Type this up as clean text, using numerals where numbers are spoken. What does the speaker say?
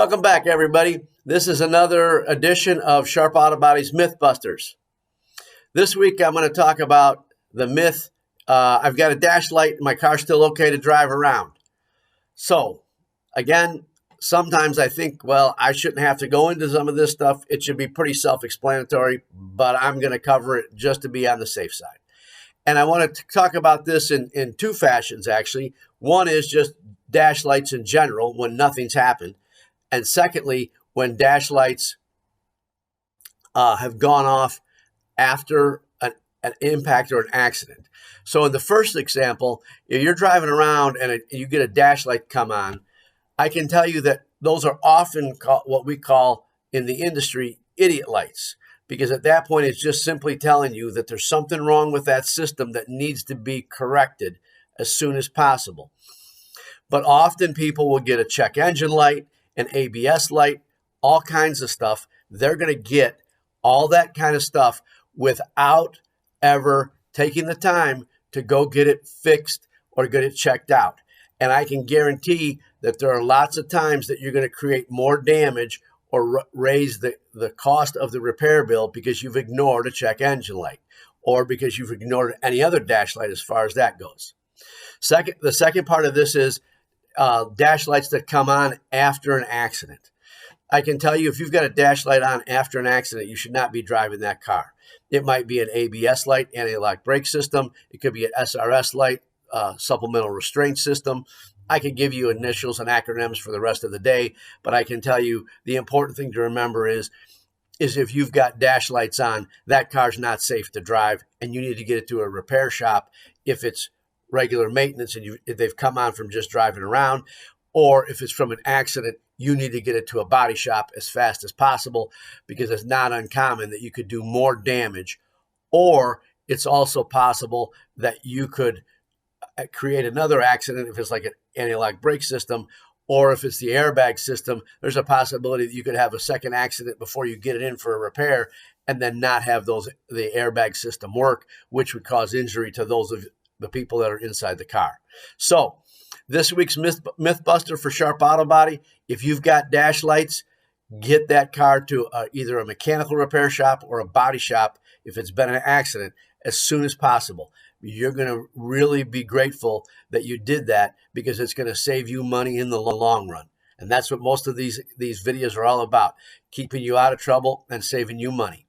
Welcome back, everybody. This is another edition of Sharp Auto Body's Mythbusters. This week, I'm going to talk about the myth, I've got a dash light, my car's still okay to drive around. So, again, sometimes I think, well, I shouldn't have to go into some of this stuff. It should be pretty self-explanatory, but I'm going to cover it just to be on the safe side. And I want to talk about this in two fashions, actually. One is just dash lights in general when nothing's happened. And secondly, when dash lights have gone off after an impact or an accident. So in the first example, if you're driving around and you get a dash light come on, I can tell you that those are often what we call in the industry idiot lights, because at that point it's just simply telling you that there's something wrong with that system that needs to be corrected as soon as possible. But often people will get a check engine light, an ABS light, all kinds of stuff. They're going to get all that kind of stuff without ever taking the time to go get it fixed or get it checked out. And I can guarantee that there are lots of times that you're going to create more damage or raise the cost of the repair bill because you've ignored a check engine light or because you've ignored any other dash light as far as that goes. The second part of this is dash lights that come on after an accident. I can tell you if you've got a dash light on after an accident, you should not be driving that car. It might be an ABS light, anti-lock brake system. It could be an SRS light, supplemental restraint system. I could give you initials and acronyms for the rest of the day, but I can tell you the important thing to remember is if you've got dash lights on, that car's not safe to drive, and you need to get it to a repair shop if it's regular maintenance and if they've come on from just driving around, or if it's from an accident, you need to get it to a body shop as fast as possible because it's not uncommon that you could do more damage, or it's also possible that you could create another accident if it's like an anti-lock brake system, or if it's the airbag system, there's a possibility that you could have a second accident before you get it in for a repair and then not have the airbag system work, which would cause injury to those of the people that are inside the car. So this week's Mythbuster for Sharp Auto Body, if you've got dash lights, get that car to either a mechanical repair shop or a body shop if it's been an accident as soon as possible. You're going to really be grateful that you did that because it's going to save you money in the long run. And that's what most of these videos are all about, keeping you out of trouble and saving you money.